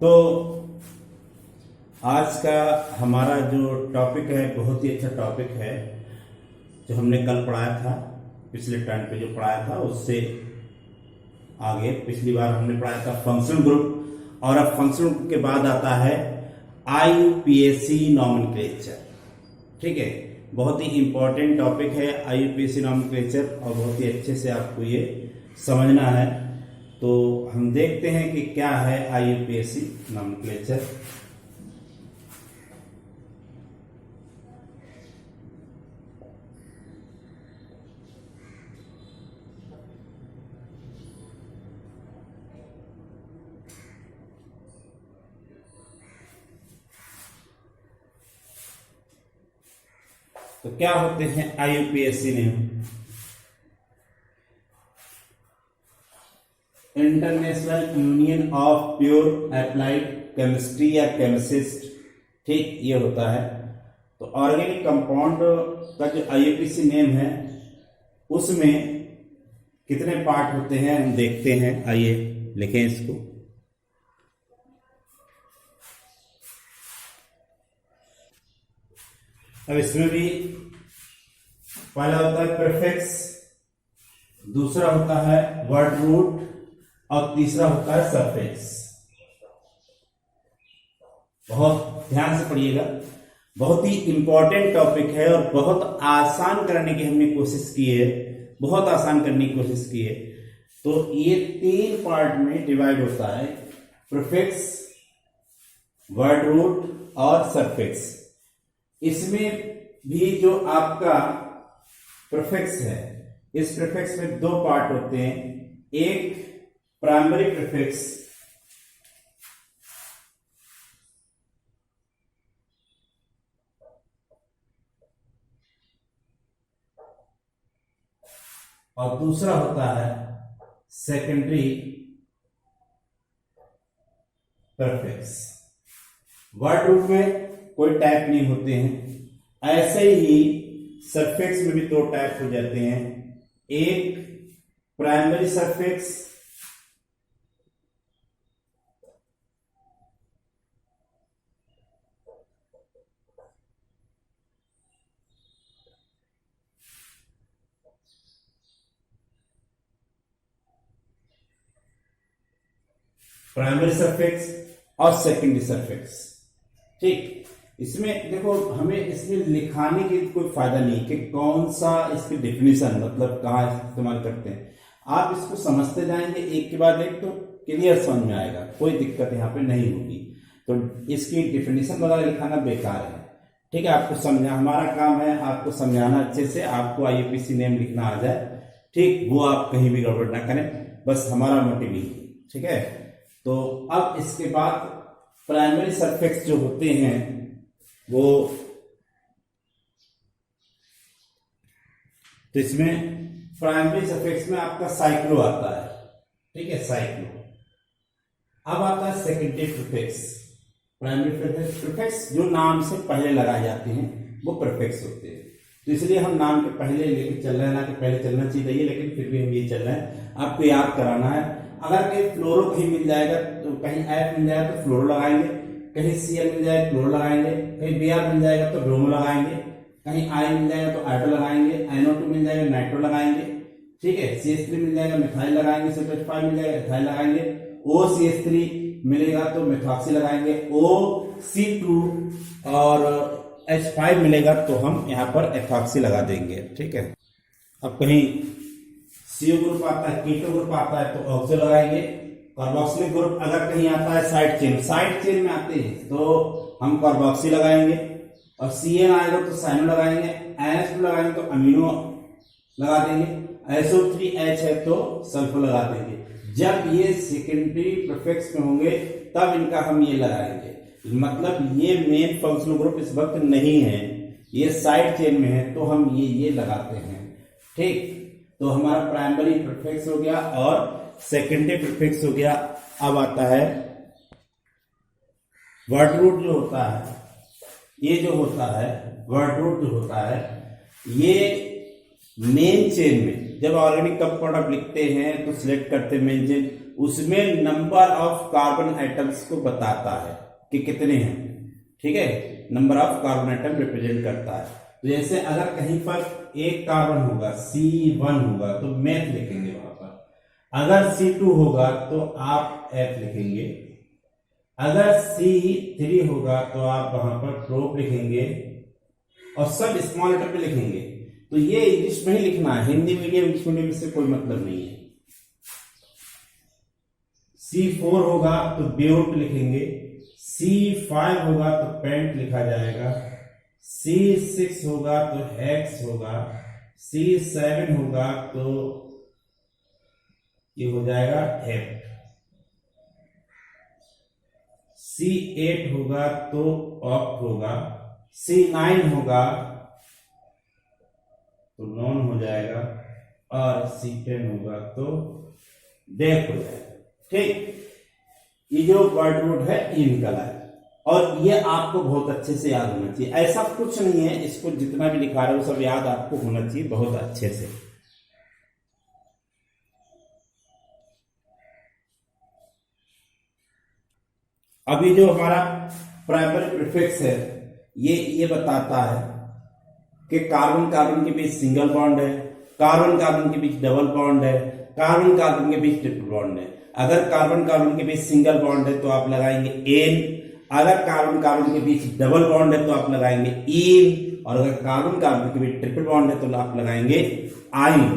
तो आज का हमारा जो टॉपिक है बहुत ही अच्छा टॉपिक है, जो हमने कल पढ़ाया था, पिछले टर्न पे जो पढ़ाया था उससे आगे। पिछली बार हमने पढ़ाया था फंक्शनल ग्रुप, और अब फंक्शनल ग्रुप के बाद आता है IUPAC नॉमेनक्लेचर। ठीक है, बहुत ही इंपॉर्टेंट टॉपिक है IUPAC नॉमेनक्लेचर, और बहुत ही अच्छे से आपको ये समझना है। तो हम देखते हैं कि क्या है IUPAC नॉमेनक्लेचर। तो क्या होते हैं IUPAC name? International union of pure applied chemistry या केमिसिस्ट। ठीक, ये होता है। तो ऑर्गेनिक कंपाउंड का जो IUPAC नेम है उसमें कितने पार्ट होते हैं हम देखते हैं। आइए लिखें इसको। अब इसमें भी पहला होता है प्रीफिक्स, दूसरा होता है वर्ड रूट, और तीसरा होता है सफिक्स। बहुत ध्यान से पढ़िएगा, बहुत ही इंपॉर्टेंट टॉपिक है और बहुत आसान करने की हमने कोशिश की है, बहुत आसान करने की कोशिश की है। तो ये 3 पार्ट में डिवाइड होता है, प्रीफिक्स, वर्ड रूट और सफिक्स। इसमें भी जो आपका प्रीफिक्स है, इस प्रीफिक्स में 2 पार्ट होते हैं, एक प्राइमरी प्रीफिक्स और दूसरा होता है सेकेंडरी प्रीफिक्स। वर्ड रूट में कोई टाइप नहीं होते हैं, ऐसे ही सफिक्स में भी 2 टाइप हो जाते हैं, एक प्राइमरी सफिक्स और सेकेंडरी सफिक्स। ठीक, इसमें देखो, हमें इसमें लिखाने की कोई फायदा नहीं कि कौन सा इसकी डेफिनेशन, मतलब कहाँ इस्तेमाल करते हैं। आप इसको समझते जाएंगे एक के बाद एक, तो क्लियर समझ में आएगा, कोई दिक्कत यहाँ पे नहीं होगी। तो इसकी डेफिनेशन वगैरह लिखाना बेकार है। ठीक है, आपको समझा, हमारा काम है आपको समझाना अच्छे से, आपको IUPAC नेम लिखना आ जाए। ठीक, वो आप कहीं भी गड़बड़ ना करें, बस हमारा मोटिव ही। ठीक है, तो अब इसके बाद प्राइमरी सफिक्स जो होते हैं वो, तो इसमें प्राइमरी सफिक्स में आपका साइक्लो आता है। ठीक है, साइक्लो। अब आता है सेकेंडरी प्रीफिक्स। प्राइमरी प्रीफिक्स जो नाम से पहले लगाए जाते हैं वो प्रीफिक्स होते हैं। तो इसलिए हम नाम के पहले लेके चल रहे हैं, ना कि पहले चलना चाहिए, लेकिन फिर भी हम ये चल रहे हैं, आपको याद कराना है। अगर कहीं फ्लोरो कहीं मिल जाएगा, तो कहीं F मिल जाएगा तो फ्लोरो लगाएंगे, कहीं Cl मिल जाएगा क्लोरो लगाएंगे, कहीं Br मिल जाएगा तो ब्रोमो लगाएंगे, कहीं I मिल जाएगा तो आइटो लगाएंगे, NO2 मिल जाएगा नाइट्रो लगाएंगे। ठीक है, CH3 मिल जाएगा मिथाइल लगाएंगे, CH5 मिल जाएगा इथाइल लगाएंगे, OCH3 मिलेगा तो मिथॉक्सी लगाएंगे, OC2 और H5 मिलेगा तो हम यहाँ पर एथॉक्सी लगा देंगे। ठीक है, अब कहीं CO ग्रुप आता है, कीटो ग्रुप आता है तो ऑक्सो लगाएंगे। कार्बोक्सिलिक ग्रुप अगर कहीं आता है साइड चेन में आते हैं तो हम कार्बोक्सी लगाएंगे, और CN आएगा तो साइनो लगाएंगे, NH2 लगाएंगे तो अमीनो लगा देंगे, SO3H है तो सल्फर लगा देंगे। जब ये सेकेंडरी प्रीफिक्स में होंगे तब इनका हम ये लगाएंगे, मतलब ये मेन फंक्शनल ग्रुप इस वक्त नहीं है, ये साइड चेन में है तो हम ये लगाते हैं। ठीक, तो हमारा प्राइमरी प्रीफिक्स हो गया और सेकेंडरी प्रीफिक्स हो गया। अब आता है वर्ड रूट जो होता है, ये जो होता है वर्ड रूट जो होता है, ये मेन चेन में जब ऑर्गेनिक कंपाउंड आप लिखते हैं तो सिलेक्ट करते हैं मेन चेन, उसमें नंबर ऑफ कार्बन एटम्स को बताता है कि कितने हैं, ठीक है, number of carbon atom represent करता है। तो जैसे अगर कहीं पर एक कार्बन होगा C1 होगा तो मैथ लिखेंगे वहां पर, अगर C2 होगा तो आप F लिखेंगे, अगर C3 होगा तो आप वहां पर प्रोप लिखेंगे और सब स्मॉल लेटर पे लिखेंगे। तो ये इंग्लिश में ही लिखना है, हिंदी मीडियम इंग्लिश मीडियम से कोई मतलब नहीं है। C4 होगा तो ब्यूट लिखेंगे, C5 होगा तो पेंट लिखा जाएगा, C6 होगा तो हेक्स होगा, C7 होगा तो ये हो जाएगा हेप्ट, C8 होगा तो ऑक्ट होगा, C9 होगा तो नॉन हो जाएगा और C10 होगा तो डेफ हो जाएगा। ठीक, ये जो वर्ड रूट है इनका है और ये आपको बहुत अच्छे से याद होना चाहिए। ऐसा कुछ नहीं है, इसको जितना भी लिखा रहा है वो सब याद आपको होना चाहिए बहुत अच्छे से। अभी जो हमारा प्राइमरी प्रीफिक्स है ये बताता है कि कार्बन कार्बन के बीच सिंगल बॉन्ड है, कार्बन कार्बन के बीच डबल बॉन्ड है, कार्बन कार्बन के बीच ट्रिपल बॉन्ड है। अगर कार्बन कार्बन के बीच सिंगल बॉन्ड है तो आप लगाएंगे एन, अगर कार्बन कार्बन के बीच डबल बॉन्ड है तो आप लगाएंगे इन, और अगर कार्बन कार्बन के बीच ट्रिपल बॉन्ड है तो आप लगाएंगे आइन।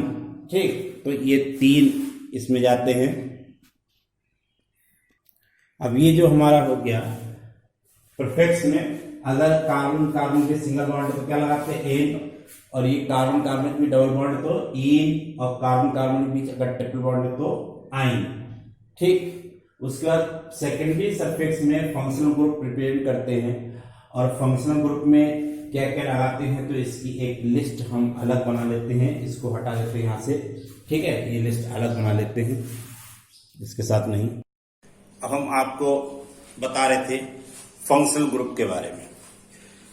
ठीक, तो ये 3 इसमें जाते हैं। अब ये जो हमारा हो गया प्रीफिक्स में, अगर कार्बन कार्बन के सिंगल बॉन्ड है तो क्या लगाते हैं एन, और ये कार्बन कार्बन के बीच डबल बॉन्ड है तो इन, और कार्बन कार्बन के बीच अगर ट्रिपल बॉन्ड है तो आइन। ठीक, उसके बाद सेकेंडरी सफिक्स में फंक्शनल ग्रुप रिप्रेजेंट करते हैं और फंक्शनल ग्रुप में क्या क्या लगाते हैं तो इसकी एक लिस्ट हम अलग बना लेते हैं, इसको हटा देते हैं यहाँ से। ठीक है, ये लिस्ट अलग बना लेते हैं, इसके साथ नहीं। अब हम आपको बता रहे थे फंक्शनल ग्रुप के बारे में।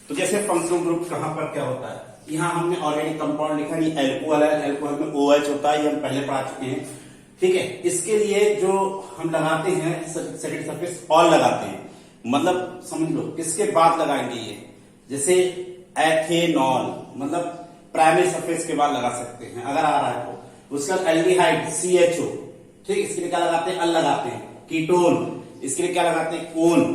तो जैसे फंक्शनल ग्रुप कहां पर क्या होता है, यहाँ हमने ऑलरेडी कंपाउंड लिखा, ये एल्कोहल है, एल्कोहल में OH होता है, ये हम पहले पढ़ा चुके हैं। ठीक है, इसके लिए जो हम लगाते हैं सेकेंड सफिक्स ऑल लगाते हैं, मतलब समझ लो किसके बाद लगाएंगे ये, जैसे एथेनॉल मतलब प्राइमरी सफिक्स के बाद लगा सकते हैं अगर आ रहा है तो। उसके बाद एल्डिहाइड CHO, ठीक, इसके लिए क्या लगाते हैं, अल लगाते हैं। कीटोन, इसके लिए क्या लगाते हैं, ओन,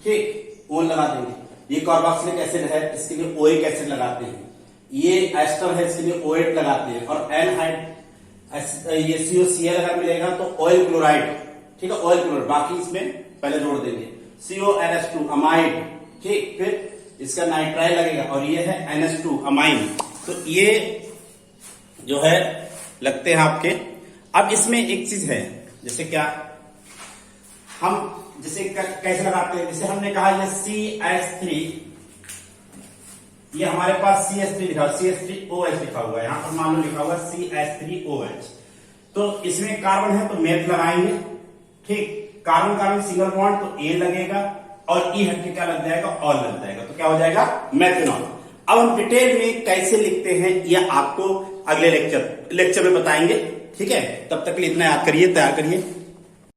ठीक, ओन लगा देंगे। ये कार्बोक्सिलिक एसिड है, इसके लिए ओइक एसिड लगाते हैं। ये एस्टर है, इसके लिए OH लगाते हैं। और एनहाइड ये COCl अगर मिलेगा तो ऑयल क्लोराइड, ठीक है, ऑयल क्लोराइड, बाकी इसमें पहले जोड़ देंगे। CONH2 अमाइड, ठीक, फिर इसका नाइट्राइल लगेगा और ये है NH2 अमाइन। तो ये जो है लगते हैं आपके। अब इसमें एक चीज है, जैसे क्या हम जैसे कैसे लगाते हैं, जैसे हमने कहा ये CH3, ये हमारे पास CH3 लिखा हुआ, CH3OH लिखा हुआ है, यहाँ पर मान लो लिखा हुआ CH3OH। तो इसमें कार्बन है तो मेथ लगाएंगे, ठीक, कार्बन कार्बन सिंगल बॉन्ड तो A लगेगा और E हट के क्या लग जाएगा, ऑल लग जाएगा, तो क्या हो जाएगा, मेथेनॉल। अब हम डिटेल में कैसे लिखते हैं यह आपको अगले लेक्चर में बताएंगे। ठीक है, तब तक के लिए इतना याद करिए, तैयार करिए।